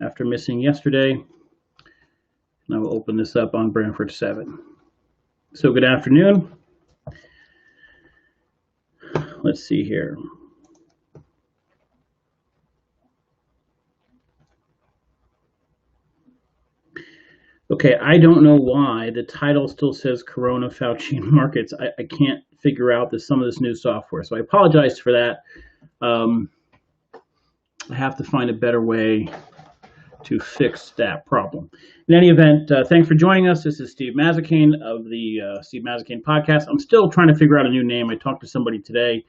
after missing yesterday. And I will open this up on Brantford 7. So good afternoon. Let's see here. Okay, I don't know why the title still says Corona, Fauci, and Markets. I can't figure out some of this new software, so I apologize for that. I have to find a better way to fix that problem. In any event, thanks for joining us. This is Steve Mazzacane of the Steve Mazzacane podcast. I'm still trying to figure out a new name. I talked to somebody today.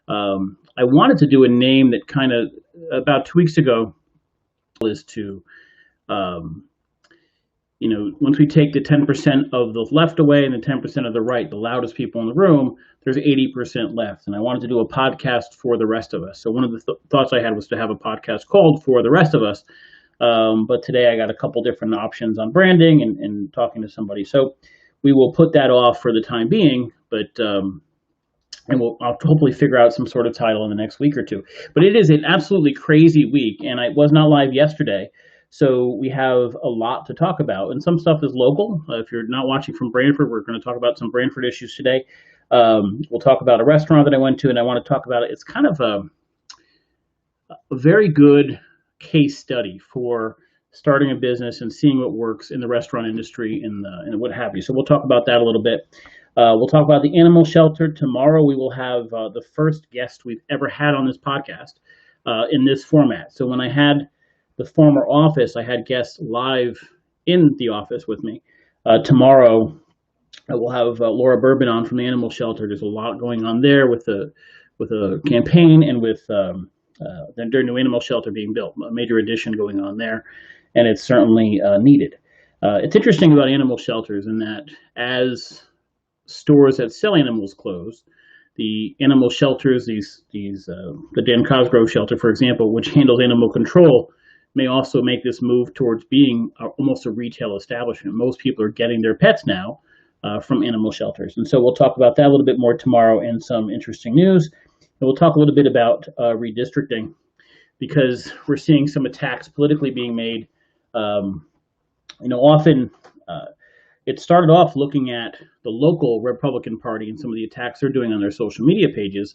I wanted to do a name that kind of, about 2 weeks ago, is to once we take the 10% of the left away and the 10% of the right, the loudest people in the room, there's 80% left. And I wanted to do a podcast for the rest of us. So one of the thoughts I had was to have a podcast called For the Rest of Us. But today I got a couple different options on branding and talking to somebody. So we will put that off for the time being, but I'll hopefully figure out some sort of title in the next week or two. But it is an absolutely crazy week, and I was not live yesterday. So we have a lot to talk about, and some stuff is local. If you're not watching from Brantford, we're going to talk about some Brantford issues today. We'll talk about a restaurant that I went to, and I want to talk about it. It's kind of a very good case study for starting a business and seeing what works in the restaurant industry and what have you. So we'll talk about that a little bit. We'll talk about the animal shelter. Tomorrow we will have the first guest we've ever had on this podcast in this format. So when I had the former office, I had guests live in the office with me. Tomorrow, we'll have Laura Bourbon on from the animal shelter. There's a lot going on there with a campaign and with their new animal shelter being built. A major addition going on there, and it's certainly needed. It's interesting about animal shelters in that as stores that sell animals close, the animal shelters, the Dan Cosgrove shelter, for example, which handles animal control, may also make this move towards being almost a retail establishment. Most people are getting their pets now from animal shelters. And so we'll talk about that a little bit more tomorrow and some interesting news. And we'll talk a little bit about redistricting, because we're seeing some attacks politically being made. Often it started off looking at the local Republican Party and some of the attacks they're doing on their social media pages.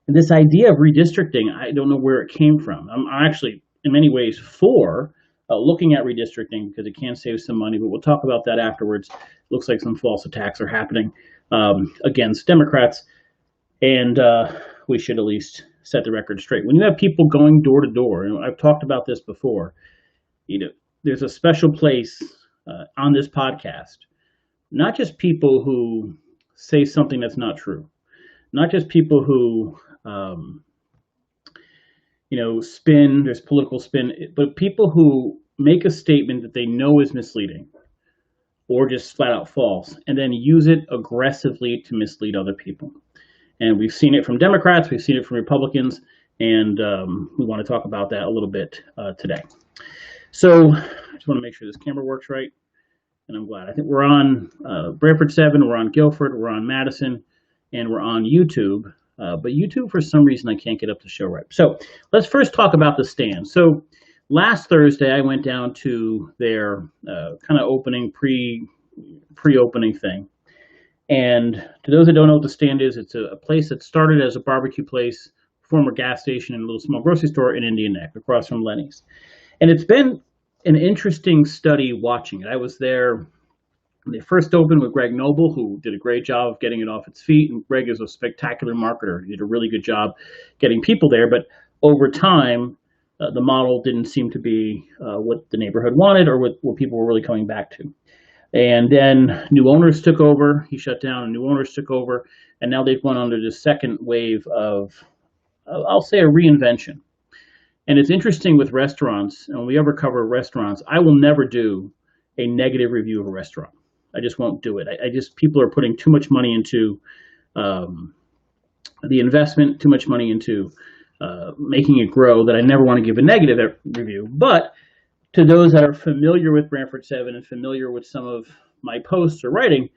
And this idea of redistricting, I don't know where it came from. I'm actually in many ways for looking at redistricting because it can save some money, but we'll talk about that afterwards. Looks like some false attacks are happening against Democrats, and we should at least set the record straight. When you have people going door to door, and I've talked about this before, there's a special place on this podcast, not just people who say something that's not true, not just people who spin, there's political spin, but people who make a statement that they know is misleading or just flat out false, and then use it aggressively to mislead other people. And we've seen it from Democrats, we've seen it from Republicans, and we want to talk about that a little bit today. So I just want to make sure this camera works right, and I'm glad. I think we're on Brantford 7, we're on Guilford, we're on Madison, and we're on YouTube. But YouTube, for some reason, I can't get up the show right. So let's first talk about the stand. So last Thursday, I went down to their kind of opening, pre-opening thing. And to those that don't know what the stand is, it's a place that started as a barbecue place, former gas station, and a little small grocery store in Indian Neck, across from Lenny's. And it's been an interesting study watching it. I was there when they first opened with Greg Noble, who did a great job of getting it off its feet. And Greg is a spectacular marketer. He did a really good job getting people there. But over time, the model didn't seem to be what the neighborhood wanted or what people were really coming back to. And then new owners took over. He shut down, and new owners took over. And now they've gone under this second wave of, I'll say, a reinvention. And it's interesting with restaurants, and when we ever cover restaurants, I will never do a negative review of a restaurant. I just won't do it. People are putting too much money into the investment, too much money into making it grow, that I never want to give a negative review. But to those that are familiar with Brantford 7 and familiar with some of my posts or writing,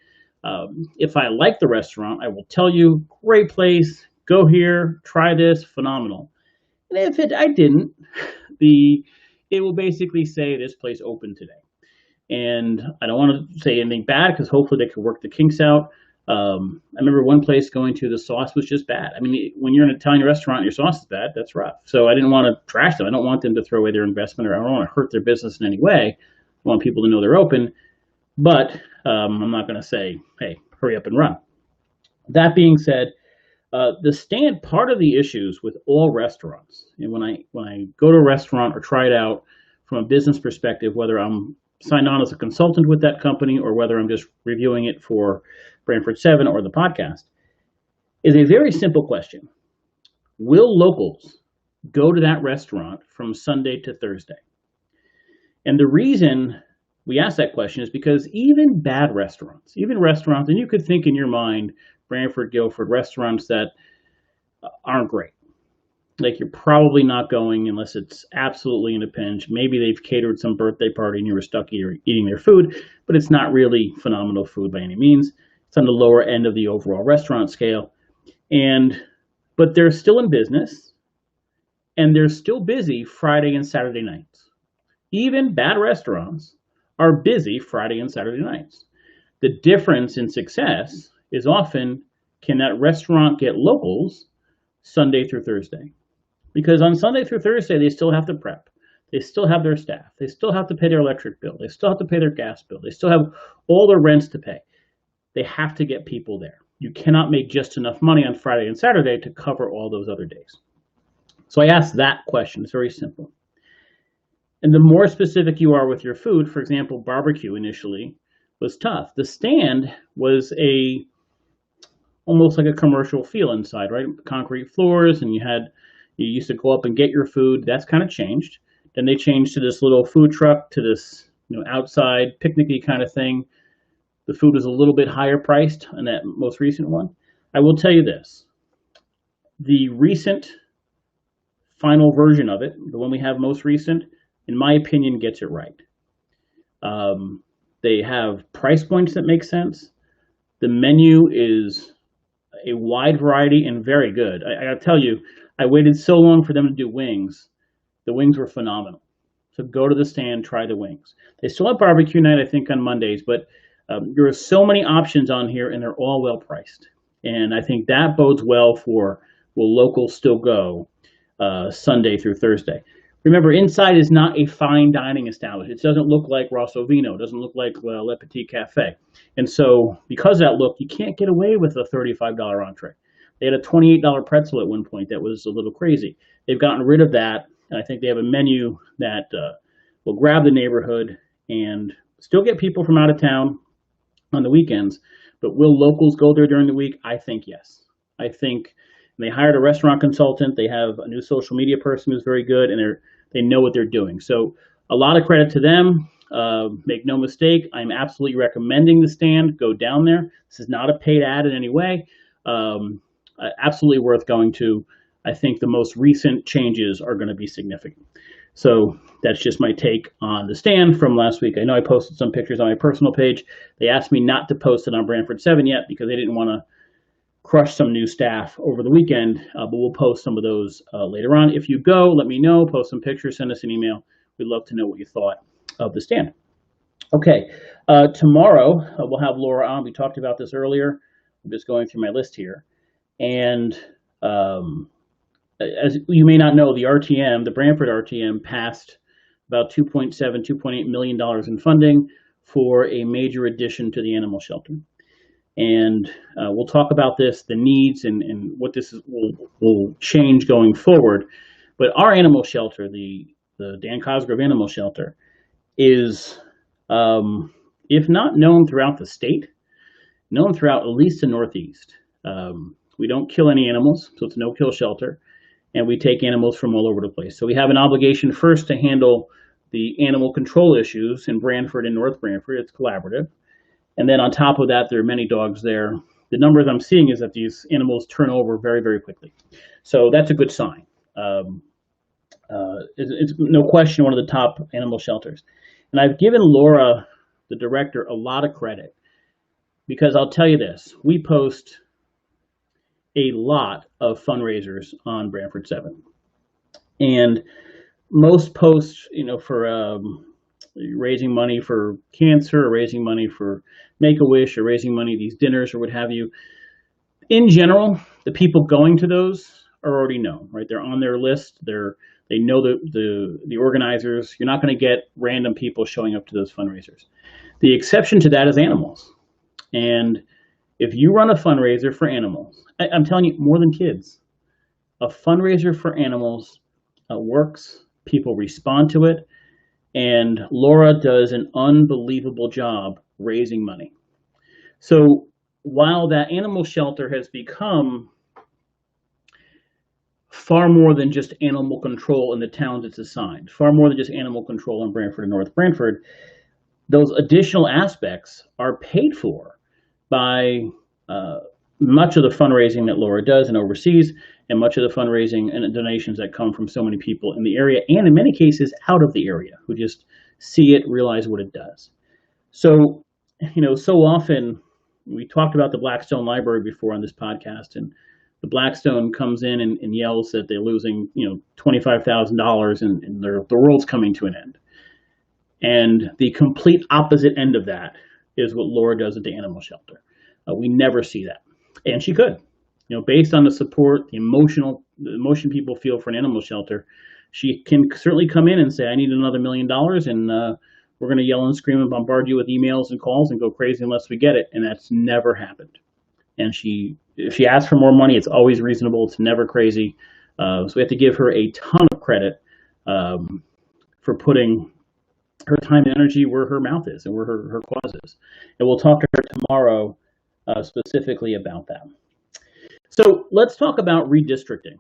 if I like the restaurant, I will tell you, great place, go here, try this, phenomenal. And if I didn't, it will basically say this place opened today. And I don't want to say anything bad because hopefully they could work the kinks out. I remember one place going to, the sauce was just bad. I mean, when you're in an Italian restaurant and your sauce is bad, that's rough. So I didn't want to trash them. I don't want them to throw away their investment, or I don't want to hurt their business in any way. I want people to know they're open, but I'm not going to say, hey, hurry up and run. That being said, the stand, part of the issues with all restaurants, and when I go to a restaurant or try it out from a business perspective, whether I'm signed on as a consultant with that company or whether I'm just reviewing it for Brantford 7 or the podcast, is a very simple question. Will locals go to that restaurant from Sunday to Thursday? And the reason we ask that question is because even bad restaurants, and you could think in your mind, Brantford, Guilford, restaurants that aren't great. Like, you're probably not going unless it's absolutely in a pinch. Maybe they've catered some birthday party and you were stuck eating their food, but it's not really phenomenal food by any means. It's on the lower end of the overall restaurant scale. But they're still in business and they're still busy Friday and Saturday nights. Even bad restaurants are busy Friday and Saturday nights. The difference in success is often, can that restaurant get locals Sunday through Thursday? Because on Sunday through Thursday, they still have to prep. They still have their staff. They still have to pay their electric bill. They still have to pay their gas bill. They still have all their rents to pay. They have to get people there. You cannot make just enough money on Friday and Saturday to cover all those other days. So I asked that question. It's very simple. And the more specific you are with your food, for example, barbecue initially was tough. The stand was almost like a commercial feel inside, right? Concrete floors, and you used to go up and get your food. That's kind of changed. Then they changed to this little food truck, to this outside picnicky kind of thing. The food was a little bit higher priced in that most recent one. I will tell you this. The recent final version of it, the one we have most recent, in my opinion, gets it right. They have price points that make sense. The menu is a wide variety and very good. I gotta tell you, I waited so long for them to do wings. The wings were phenomenal. So go to the stand, try the wings. They still have barbecue night, I think, on Mondays, but there are so many options on here, and they're all well priced. And I think that bodes well for, will locals still go Sunday through Thursday? Remember, inside is not a fine dining establishment. It doesn't look like Rosso Vino. It doesn't look like Le Petit Cafe. And so because of that look, you can't get away with a $35 entree. They had a $28 pretzel at one point that was a little crazy. They've gotten rid of that, and I think they have a menu that will grab the neighborhood and still get people from out of town on the weekends. But will locals go there during the week? I think yes. I think they hired a restaurant consultant. They have a new social media person who's very good, and they know what they're doing. So a lot of credit to them. Make no mistake, I'm absolutely recommending the stand. Go down there. This is not a paid ad in any way. Absolutely worth going to. I think the most recent changes are going to be significant. So that's just my take on the stand from last week. I know I posted some pictures on my personal page. They asked me not to post it on Brantford 7 yet because they didn't want to crush some new staff over the weekend, but we'll post some of those later on. If you go, let me know, post some pictures, send us an email. We'd love to know what you thought of the stand. Okay, tomorrow we'll have Laura on. We talked about this earlier. I'm just going through my list here. And as you may not know, the RTM, the Brantford RTM, passed about $2.8 million in funding for a major addition to the animal shelter. And we'll talk about this, the needs, and what this will change going forward. But our animal shelter, the Dan Cosgrove Animal Shelter, is, if not known throughout the state, known throughout at least the Northeast. We don't kill any animals, so it's a no-kill shelter, and we take animals from all over the place. So we have an obligation first to handle the animal control issues in Brantford and North Brantford. It's collaborative. And then on top of that, there are many dogs there. The numbers I'm seeing is that these animals turn over very, very quickly. So that's a good sign. It's no question one of the top animal shelters. And I've given Laura, the director, a lot of credit because I'll tell you this, we post a lot of fundraisers on Brantford 7. And most posts, for raising money for cancer, or raising money for Make-A-Wish, or raising money these dinners or what have you. In general, the people going to those are already known, right? They're on their list. They know the organizers. You're not going to get random people showing up to those fundraisers. The exception to that is animals. And if you run a fundraiser for animals, I'm telling you, more than kids, a fundraiser for animals works. People respond to it. And Laura does an unbelievable job raising money. So while that animal shelter has become far more than just animal control in the towns it's assigned, far more than just animal control in Brantford and North Brantford, those additional aspects are paid for by much of the fundraising that Laura does and oversees, and much of the fundraising and donations that come from so many people in the area, and in many cases out of the area, who just see it, realize what it does. So, so often we talked about the Blackstone Library before on this podcast, and the Blackstone comes in and yells that they're losing, $25,000 and the world's coming to an end. And the complete opposite end of that is what Laura does at the animal shelter. We never see that. And she could, based on the support, the emotion people feel for an animal shelter, she can certainly come in and say, I need another $1 million, and we're going to yell and scream and bombard you with emails and calls and go crazy unless we get it. And that's never happened. And if she asks for more money, it's always reasonable. It's never crazy. So we have to give her a ton of credit for putting her time and energy where her mouth is and where her cause is. And we'll talk to her tomorrow specifically about that. So let's talk about redistricting.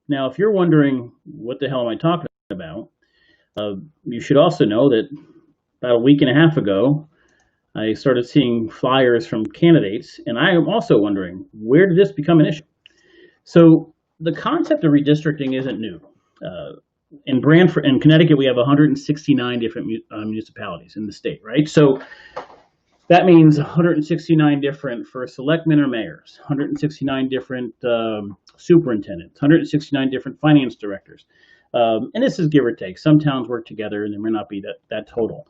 Now, if you're wondering, what the hell am I talking about? You should also know that about a week and a half ago, I started seeing flyers from candidates, and I am also wondering, where did this become an issue? So the concept of redistricting isn't new. In Brantford, in Connecticut, we have 169 different municipalities in the state, right? So that means 169 different first selectmen or mayors, 169 different superintendents, 169 different finance directors. And this is give or take. Some towns work together, and there may not be that total.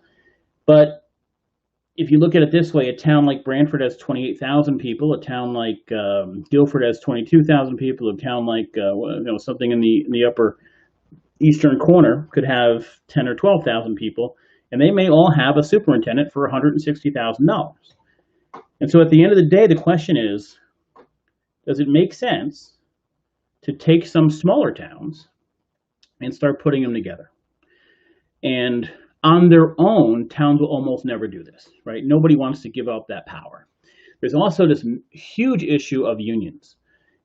But if you look at it this way, a town like Brantford has 28,000 people. A town like Guilford has 22,000 people. A town like something in the upper eastern corner could have 10 or 12,000 people, and they may all have a superintendent for $160,000. And so at the end of the day, the question is, does it make sense to take some smaller towns and start putting them together? And on their own, towns will almost never do this, right? Nobody wants to give up that power. There's also this huge issue of unions.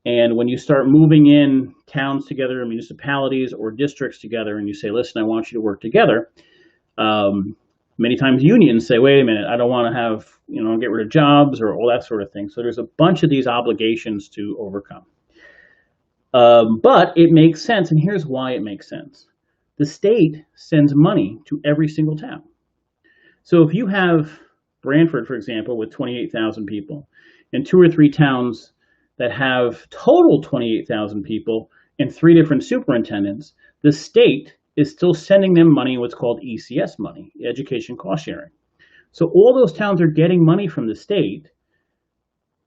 And when you start moving in towns together, municipalities or districts together, and you say, listen, I want you to work together, many times unions say, wait a minute, I don't want to have, get rid of jobs or all that sort of thing. So there's a bunch of these obligations to overcome. But it makes sense, and here's why it makes sense. The state sends money to every single town. So if you have Brantford, for example, with 28,000 people, and 2 or 3 towns that have total 28,000 people and 3 different superintendents, the state is still sending them money, what's called ECS money, education cost sharing. So all those towns are getting money from the state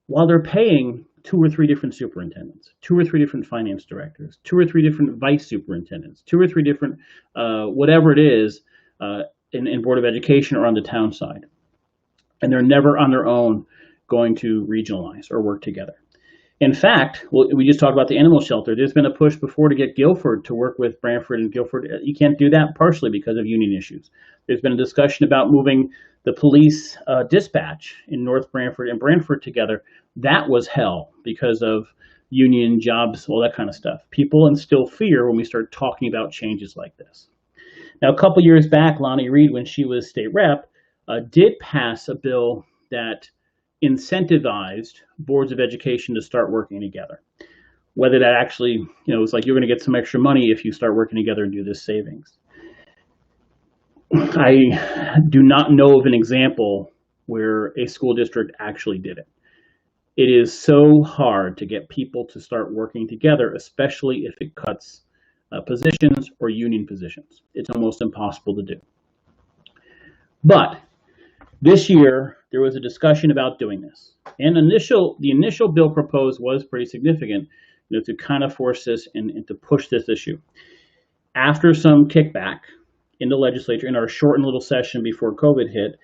while they're paying 2 or 3 different superintendents, 2 or 3 different finance directors, 2 or 3 different vice superintendents, 2 or 3 different whatever it is in Board of Education or on the town side. And they're never on their own going to regionalize or work together. In fact, we just talked about the animal shelter. There's been a push before to get Guilford to work with Brantford and Guilford. You can't do that partially because of union issues. There's been a discussion about moving the police dispatch in North Brantford and Brantford together. That was hell because of union jobs, all that kind of stuff. People instill fear when we start talking about changes like this. Now, a couple years back, Lonnie Reed, when she was state rep, did pass a bill that incentivized boards of education to start working together. Whether that actually, it's like you're going to get some extra money if you start working together and do this savings. I do not know of an example where a school district actually did it. It is so hard to get people to start working together, especially if it cuts positions or union positions. It's almost impossible to do. But this year, there was a discussion about doing this. And the initial bill proposed was pretty significant, to kind of force this and to push this issue. After some kickback in the legislature, in our shortened little session before COVID hit,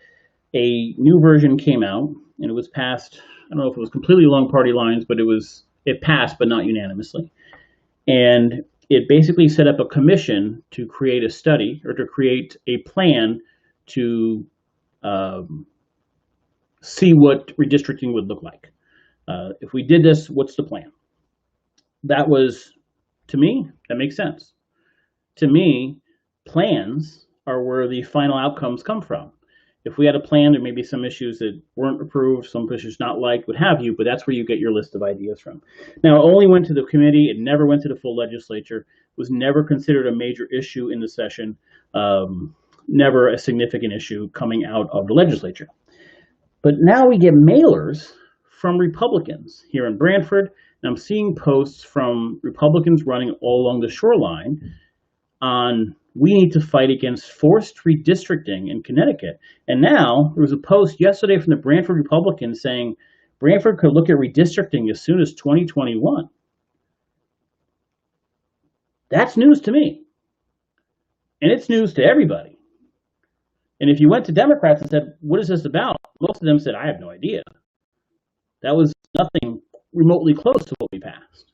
a new version came out, and it was passed. I don't know if it was completely along party lines, but it passed, but not unanimously. And it basically set up a commission to create a study or to create a plan to see what redistricting would look like. If we did this, what's the plan? That was, to me, that makes sense. To me, plans are where the final outcomes come from. If we had a plan, there may be some issues that weren't approved, some issues not liked, what have you, but that's where you get your list of ideas from. Now, it only went to the committee. It never went to the full legislature. It was never considered a major issue in the session, never a significant issue coming out of the legislature. But now we get mailers from Republicans here in Brantford, and I'm seeing posts from Republicans running all along the shoreline on we need to fight against forced redistricting in Connecticut. And now there was a post yesterday from the Brantford Republicans saying Brantford could look at redistricting as soon as 2021. That's news to me. And it's news to everybody. And if you went to Democrats and said, what is this about? Most of them said, I have no idea. That was nothing remotely close to what we passed.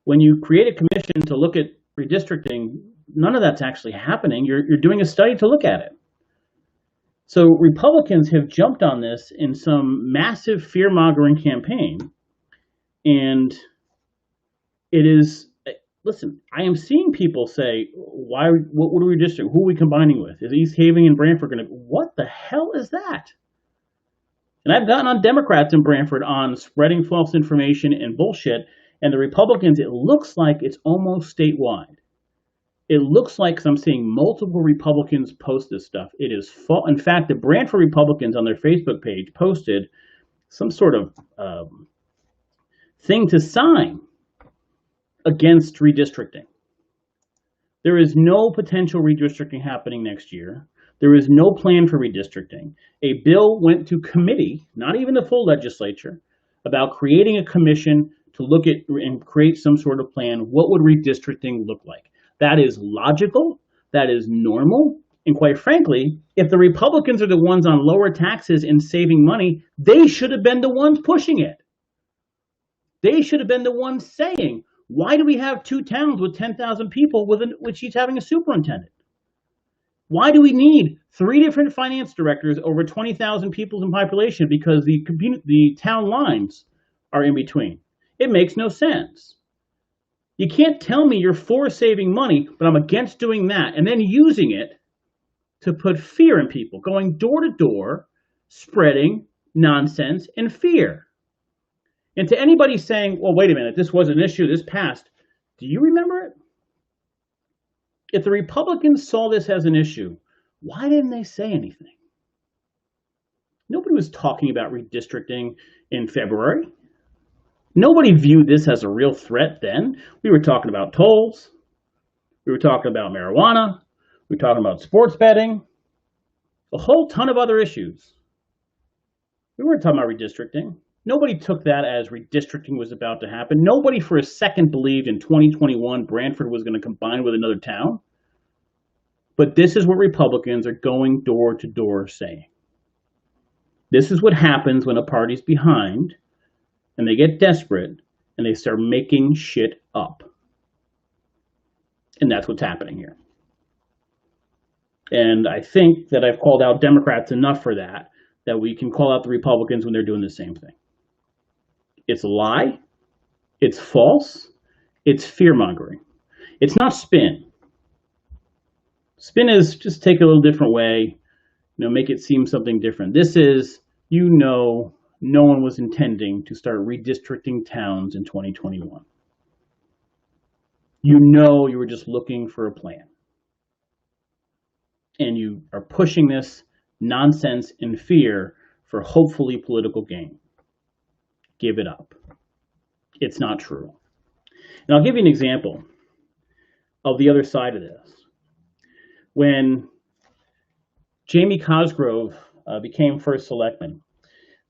When you create a commission to look at redistricting, none of that's actually happening. You're doing a study to look at it. So Republicans have jumped on this in some massive fear-mongering campaign. And it is, listen, I am seeing people say, what are we redistricting? Who are we combining with? Is East Haven and Brantford going to, what the hell is that? And I've gotten on Democrats in Brantford on spreading false information and bullshit. And the Republicans, it looks like it's almost statewide. It looks like, because I'm seeing multiple Republicans post this stuff, it is false. In fact, the Brantford Republicans on their Facebook page posted some sort of thing to sign against redistricting. There is no potential redistricting happening next year. There is no plan for redistricting. A bill went to committee, not even the full legislature, about creating a commission to look at and create some sort of plan. What would redistricting look like? That is logical. That is normal. And quite frankly, if the Republicans are the ones on lower taxes and saving money, they should have been the ones pushing it. They should have been the ones saying, why do we have 2 towns with 10,000 people with each having a superintendent? Why do we need 3 different finance directors over 20,000 people in population because the town lines are in between? It makes no sense. You can't tell me you're for saving money, but I'm against doing that, and then using it to put fear in people, going door to door, spreading nonsense and fear. And to anybody saying, well, wait a minute, this was an issue, this passed, do you remember it? If the Republicans saw this as an issue, why didn't they say anything? Nobody was talking about redistricting in February. Nobody viewed this as a real threat then. We were talking about tolls. We were talking about marijuana. We were talking about sports betting. A whole ton of other issues. We weren't talking about redistricting. Nobody took that as redistricting was about to happen. Nobody for a second believed in 2021 Brantford was going to combine with another town. But this is what Republicans are going door to door saying. This is what happens when a party's behind and they get desperate and they start making shit up. And that's what's happening here. And I think that I've called out Democrats enough for that we can call out the Republicans when they're doing the same thing. It's a lie. It's false. It's fear-mongering. It's not spin. Spin is just take it a little different way, make it seem something different. This is, no one was intending to start redistricting towns in 2021. You were just looking for a plan. And you are pushing this nonsense and fear for hopefully political gain. Give it up. It's not true. And I'll give you an example. of the other side of this. When Jamie Cosgrove became first selectman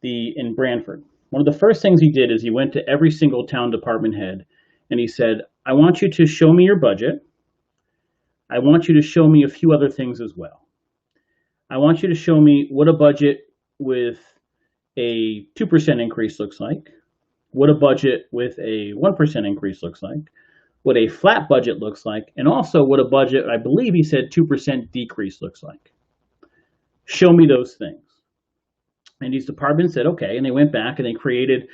in Branford, one of the first things he did is he went to every single town department head and he said, I want you to show me your budget. I want you to show me a few other things as well. I want you to show me what a budget with a 2% increase looks like, what a budget with a 1% increase looks like, what a flat budget looks like, and also what a budget, I believe he said 2% decrease looks like. Show me those things. And these departments said, okay, and they went back and they created,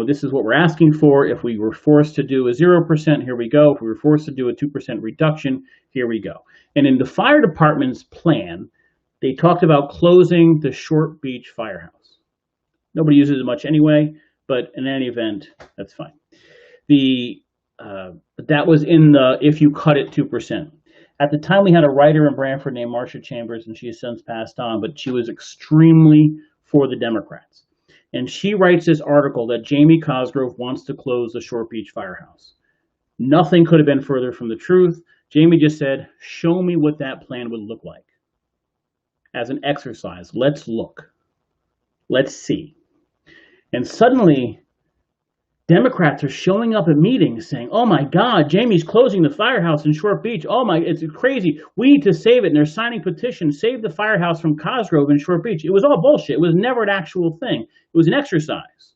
this is what we're asking for. If we were forced to do a 0%, here we go. If we were forced to do a 2% reduction, here we go. And in the fire department's plan, they talked about closing the Short Beach Firehouse. Nobody uses it much anyway, but in any event, that's fine. That was in the if you cut it 2%. At the time, we had a writer in Branford named Marcia Chambers, and she has since passed on, but she was extremely for the Democrats. And she writes this article that Jamie Cosgrove wants to close the Short Beach Firehouse. Nothing could have been further from the truth. Jamie just said, show me what that plan would look like. As an exercise, let's look. Let's see. And suddenly, Democrats are showing up at meetings saying, oh my God, Jamie's closing the firehouse in Short Beach. Oh my, it's crazy. We need to save it. And they're signing petitions, save the firehouse from Cosgrove in Short Beach. It was all bullshit. It was never an actual thing. It was an exercise.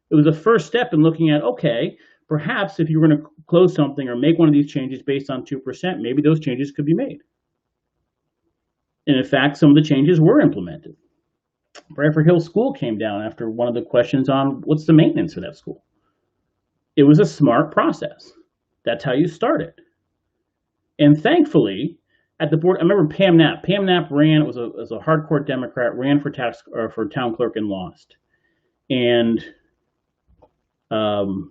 It was a first step in looking at, okay, perhaps if you were going to close something or make one of these changes based on 2%, maybe those changes could be made. And in fact, some of the changes were implemented. Branford Hill School came down after one of the questions on what's the maintenance for that school. It was a smart process. That's how you start it. And thankfully, at the board, I remember Pam Knapp. Pam Knapp ran, was a hardcore Democrat, ran for town clerk and lost. And I'm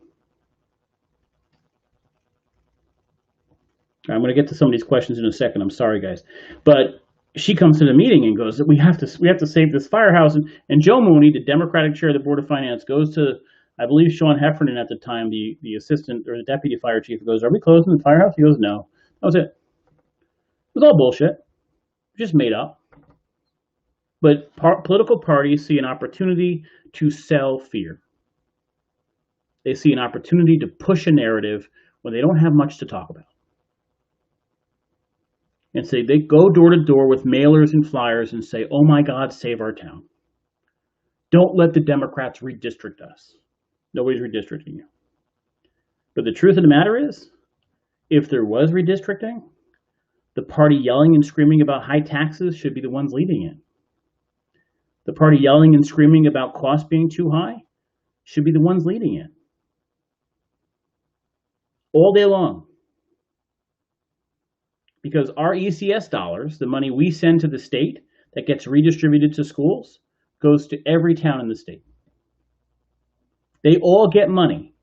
going to get to some of these questions in a second. I'm sorry, guys. But she comes to the meeting and goes, we have to save this firehouse. And Joe Mooney, the Democratic chair of the Board of Finance, goes to, I believe, Sean Heffernan at the time, the assistant or the deputy fire chief, goes, are we closing the firehouse? He goes, no. That was it. It was all bullshit. Just made up. But political parties see an opportunity to sell fear. They see an opportunity to push a narrative when they don't have much to talk about. And say they go door to door with mailers and flyers and say, oh my God, save our town. Don't let the Democrats redistrict us. Nobody's redistricting you. But the truth of the matter is, if there was redistricting, the party yelling and screaming about high taxes should be the ones leading it. The party yelling and screaming about costs being too high should be the ones leading it. All day long. Because our ECS dollars, the money we send to the state that gets redistributed to schools, goes to every town in the state. They all get money.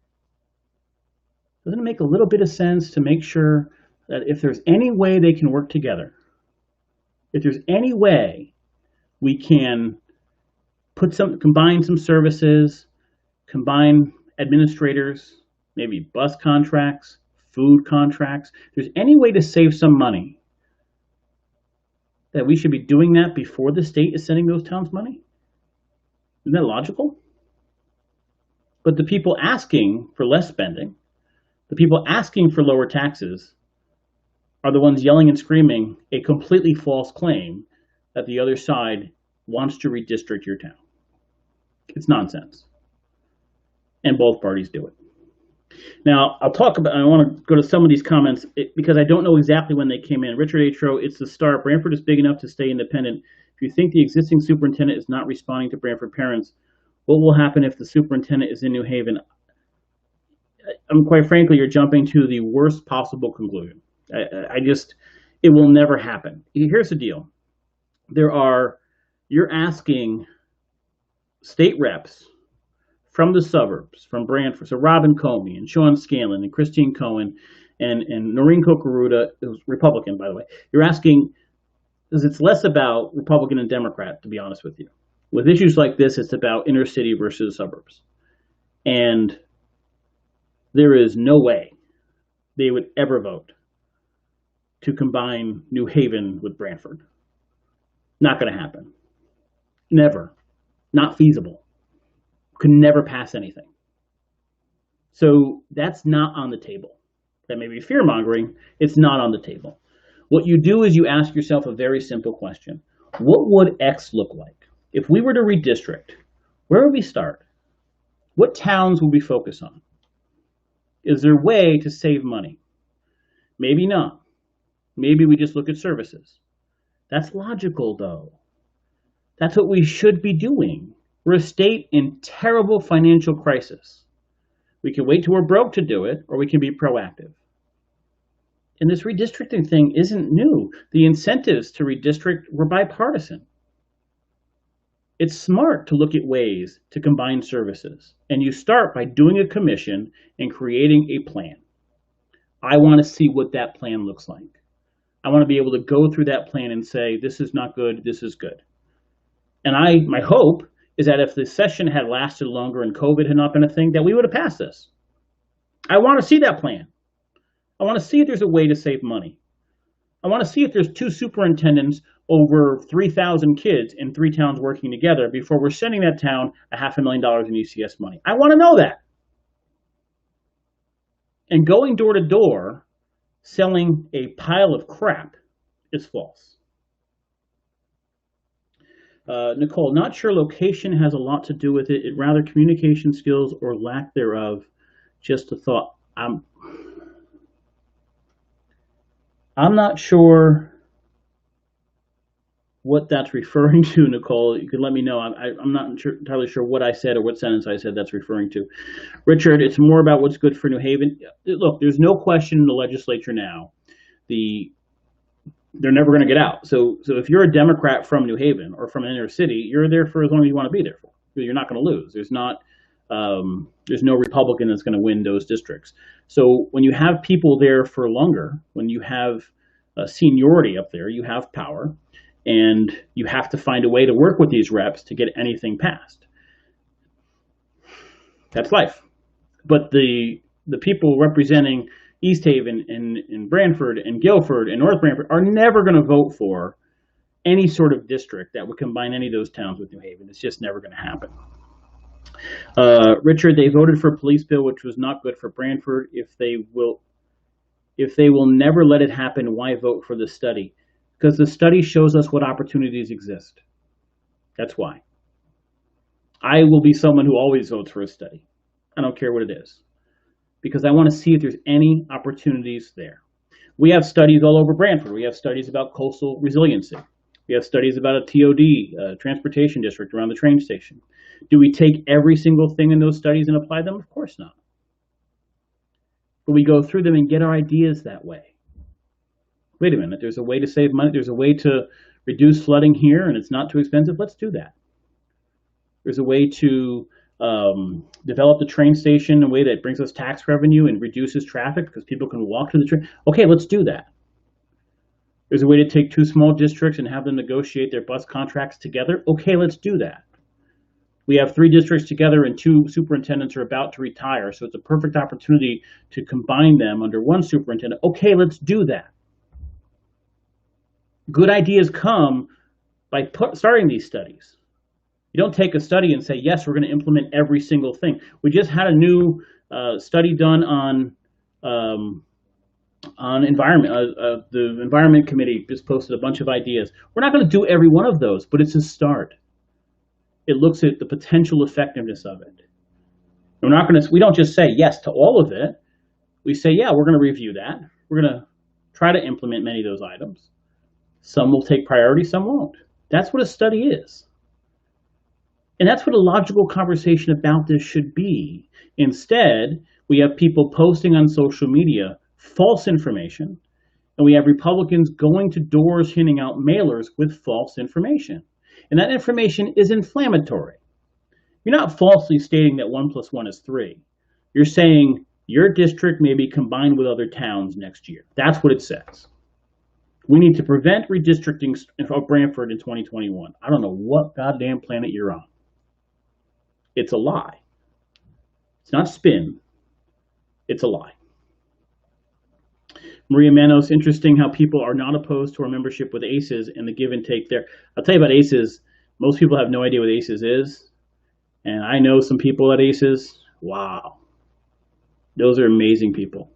Doesn't it make a little bit of sense to make sure that if there's any way they can work together, if there's any way we can combine some services, combine administrators, maybe bus contracts, food contracts, if there's any way to save some money, that we should be doing that before the state is sending those towns money? Isn't that logical? But the people asking for less spending, the people asking for lower taxes, are the ones yelling and screaming a completely false claim that the other side wants to redistrict your town. It's nonsense. And both parties do it. Now, I want to go to some of these comments because I don't know exactly when they came in. Richard Atro, it's the start. Branford is big enough to stay independent. If you think the existing superintendent is not responding to Branford parents, what will happen if the superintendent is in New Haven? Quite frankly, you're jumping to the worst possible conclusion. It will never happen. Here's the deal. You're asking state reps from the suburbs, from Branford, so Robin Comey and Sean Scanlon and Christine Cohen and Noreen Kokoruda, who's Republican, by the way. You're asking, because it's less about Republican and Democrat, to be honest with you. With issues like this, it's about inner city versus suburbs. And there is no way they would ever vote to combine New Haven with Brantford. Not going to happen. Never. Not feasible. Could never pass anything. So that's not on the table. That may be fear-mongering. It's not on the table. What you do is you ask yourself a very simple question. What would X look like? If we were to redistrict, where would we start? What towns would we focus on? Is there a way to save money? Maybe not. Maybe we just look at services. That's logical, though. That's what we should be doing. We're a state in terrible financial crisis. We can wait till we're broke to do it, or we can be proactive. And this redistricting thing isn't new. The incentives to redistrict were bipartisan. It's smart to look at ways to combine services. And you start by doing a commission and creating a plan. I want to see what that plan looks like. I want to be able to go through that plan and say, this is not good, this is good. And my hope is that if the session had lasted longer and COVID had not been a thing, that we would have passed this. I want to see that plan. I want to see if there's a way to save money. I want to see if there's 2 superintendents over 3,000 kids in 3 towns working together before we're sending that town $500,000 in ECS money. I want to know that. And going door to door selling a pile of crap is false. Nicole, not sure location has a lot to do with it. Rather communication skills or lack thereof. Just a thought. I'm not sure what that's referring to, Nicole. You could let me know. I'm not entirely sure what I said or what sentence I said that's referring to. Richard, it's more about what's good for New Haven. Look, there's no question in the legislature now. They're never going to get out. So if you're a Democrat from New Haven or from an inner city, you're there for as long as you want to be there for. You're not going to lose. There's no Republican that's going to win those districts. So when you have people there for longer, when you have seniority up there, you have power, and you have to find a way to work with these reps to get anything passed. That's life. But the people representing East Haven and Brantford and Guilford and North Brantford are never going to vote for any sort of district that would combine any of those towns with New Haven. It's just never going to happen. Richard, they voted for a police bill, which was not good for Brantford. If they will never let it happen, why vote for the study? Because the study shows us what opportunities exist. That's why. I will be someone who always votes for a study. I don't care what it is, because I want to see if there's any opportunities there. We have studies all over Brantford. We have studies about coastal resiliency. We have studies about a TOD, transportation district around the train station. Do we take every single thing in those studies and apply them? Of course not. But we go through them and get our ideas that way. Wait a minute, there's a way to save money. There's a way to reduce flooding here, and it's not too expensive. Let's do that. There's a way to develop the train station in a way that brings us tax revenue and reduces traffic because people can walk to the train. Okay, let's do that. There's a way to take 2 small districts and have them negotiate their bus contracts together. Okay, let's do that. We have 3 districts together and 2 superintendents are about to retire, so it's a perfect opportunity to combine them under 1 superintendent. Okay, let's do that. Good ideas come by starting these studies. You don't take a study and say, yes, we're going to implement every single thing. We just had a new study done on environment. The Environment Committee just posted a bunch of ideas. We're not going to do every one of those, but it's a start. It looks at the potential effectiveness of it. We don't just say yes to all of it. We say, yeah, we're going to review that. We're going to try to implement many of those items. Some will take priority, some won't. That's what a study is. And that's what a logical conversation about this should be. Instead, we have people posting on social media false information, and we have Republicans going to doors handing out mailers with false information. And that information is inflammatory. You're not falsely stating that 1 + 1 is 3. You're saying your district may be combined with other towns next year. That's what it says. We need to prevent redistricting of Brantford in 2021. I don't know what goddamn planet you're on. It's a lie. It's not spin. It's a lie. Maria Manos, interesting how people are not opposed to our membership with ACES and the give and take there. I'll tell you about ACES. Most people have no idea what ACES is. And I know some people at ACES. Wow. Those are amazing people.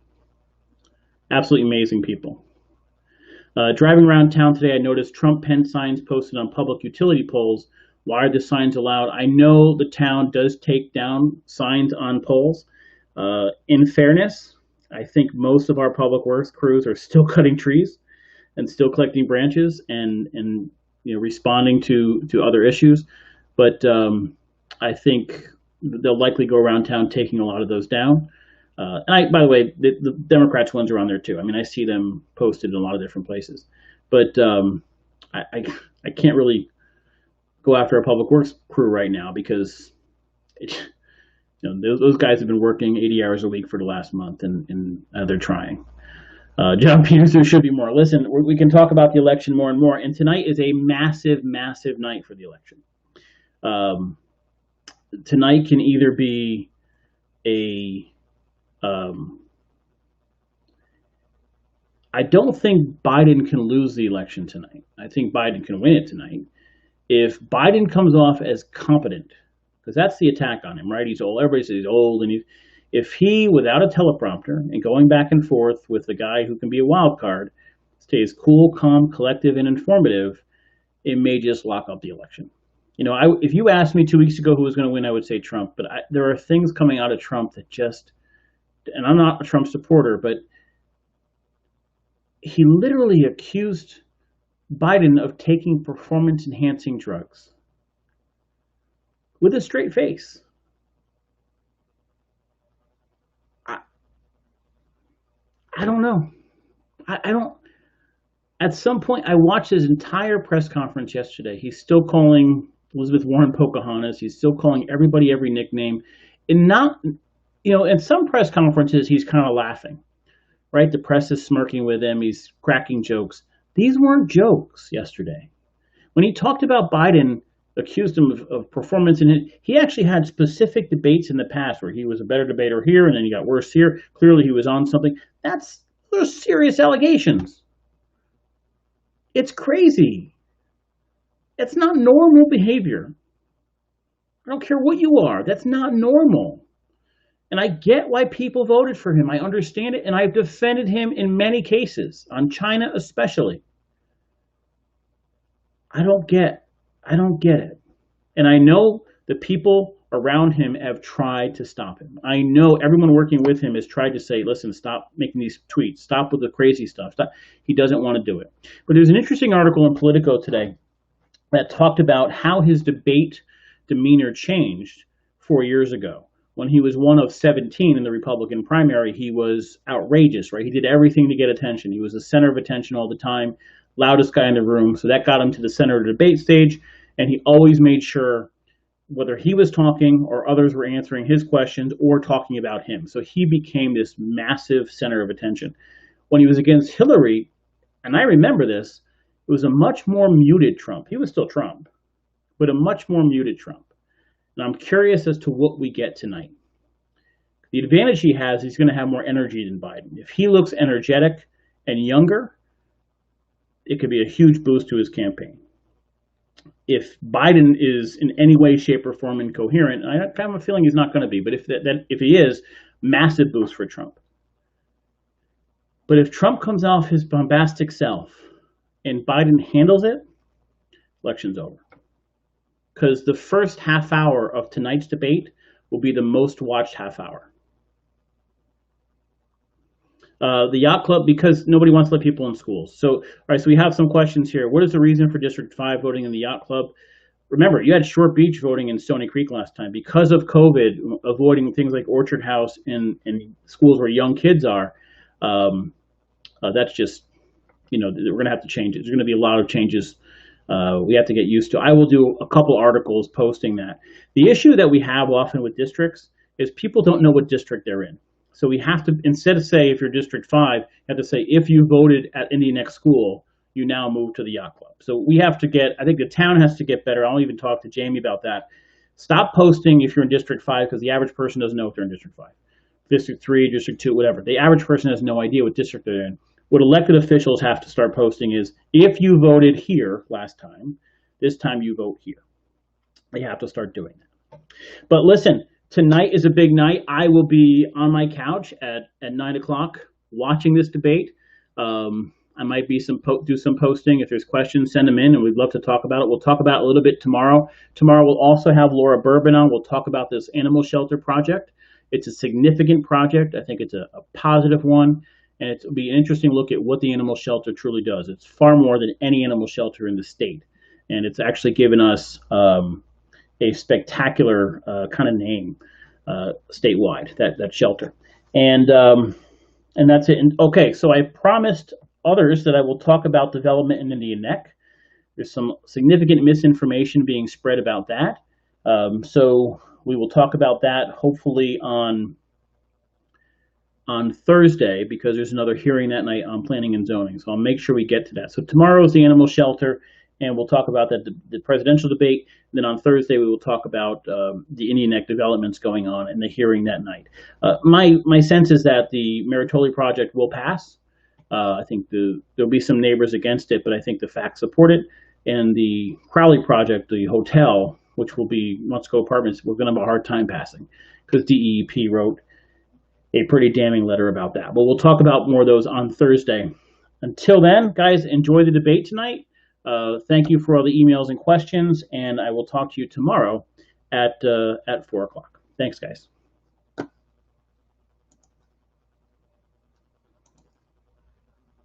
Absolutely amazing people. Driving around town today, I noticed Trump pen signs posted on public utility poles. Why are the signs allowed? I know the town does take down signs on poles. In fairness, I think most of our public works crews are still cutting trees and still collecting branches and responding to other issues. But I think they'll likely go around town taking a lot of those down. By the way, the Democrats ones are on there too. I mean, I see them posted in a lot of different places, but I can't really go after a public works crew right now because those guys have been working 80 hours a week for the last month, and they're trying. John Peters, there should be more. Listen, we can talk about the election more and more, and tonight is a massive, massive night for the election. Tonight can either be I don't think Biden can lose the election tonight. I think Biden can win it tonight. If Biden comes off as competent, because that's the attack on him, right? He's old. Everybody says he's old, and if he, without a teleprompter and going back and forth with the guy who can be a wild card, stays cool, calm, collective, and informative, it may just lock up the election. If you asked me 2 weeks ago who was going to win, I would say Trump. But there are things coming out of Trump that just, and I'm not a Trump supporter, but he literally accused Biden of taking performance-enhancing drugs with a straight face. I don't know. I don't. At some point, I watched his entire press conference yesterday. He's still calling Elizabeth Warren Pocahontas. He's still calling everybody every nickname. And not, in some press conferences, he's kind of laughing, right? The press is smirking with him. He's cracking jokes. These weren't jokes yesterday. When he talked about Biden, accused him of performance, and he actually had specific debates in the past where he was a better debater here, and then he got worse here. Clearly, he was on something. Those serious allegations. It's crazy. It's not normal behavior. I don't care what you are. That's not normal. And I get why people voted for him. I understand it, and I've defended him in many cases, on China especially. I don't get it. And I know the people around him have tried to stop him. I know everyone working with him has tried to say, listen, stop making these tweets. Stop with the crazy stuff. Stop. He doesn't want to do it. But there's an interesting article in Politico today that talked about how his debate demeanor changed 4 years ago. When he was one of 17 in the Republican primary, he was outrageous, right? He did everything to get attention. He was the center of attention all the time, loudest guy in the room. So that got him to the center of the debate stage. And he always made sure, whether he was talking or others were answering his questions or talking about him. So he became this massive center of attention. When he was against Hillary, and I remember this, it was a much more muted Trump. He was still Trump, but a much more muted Trump. And I'm curious as to what we get tonight. The advantage he has, he's going to have more energy than Biden. If he looks energetic and younger, it could be a huge boost to his campaign. If Biden is in any way, shape, or form incoherent, I have a feeling he's not going to be, but if he is, massive boost for Trump. But if Trump comes off his bombastic self and Biden handles it, election's over. Because the first half hour of tonight's debate will be the most watched half hour. The yacht club, because nobody wants to let people in schools. So, all right, so we have some questions here. What is the reason for District 5 voting in the yacht club? Remember, you had Short Beach voting in Stony Creek last time. Because of COVID, avoiding things like Orchard House and schools where young kids are, that's just, we're going to have to change it. There's going to be a lot of changes we have to get used to. I will do a couple articles posting that. The issue that we have often with districts is people don't know what district they're in. So we have to, instead of say, if you're District 5, you have to say, if you voted at any next school, you now move to the yacht club. So we have to I think the town has to get better. I'll even talk to Jamie about that. Stop posting if you're in District 5, because the average person doesn't know if they're in District 5. District 3, District 2, whatever. The average person has no idea what district they're in. what elected officials have to start posting is, if you voted here last time, this time you vote here. They have to start doing that. But listen, tonight is a big night. I will be on my couch at 9 o'clock watching this debate. I might be do some posting. If there's questions, send them in, and we'd love to talk about it. We'll talk about it a little bit tomorrow. Tomorrow we'll also have Laura Bourbon on. We'll talk about this animal shelter project. It's a significant project. I think it's a positive one, and it'll be an interesting look at what the animal shelter truly does. It's far more than any animal shelter in the state, and it's actually given us a spectacular kind of name statewide, that shelter. And that's it. And, okay, so I promised others that I will talk about development in Indian Neck. There's some significant misinformation being spread about that. So we will talk about that hopefully on Thursday, because there's another hearing that night on planning and zoning. So I'll make sure we get to that. So tomorrow is the animal shelter, and we'll talk about that, the presidential debate. Then on Thursday, we will talk about the Indian Neck developments going on and the hearing that night. My sense is that the Meritoli project will pass. I think there'll be some neighbors against it, but I think the facts support it. And the Crowley project, the hotel, which will be Mutzko Apartments, we're going to have a hard time passing, because DEEP wrote a pretty damning letter about that. But we'll talk about more of those on Thursday. Until then, guys, enjoy the debate tonight. Thank you for all the emails and questions, and I will talk to you tomorrow at 4 o'clock. Thanks, guys.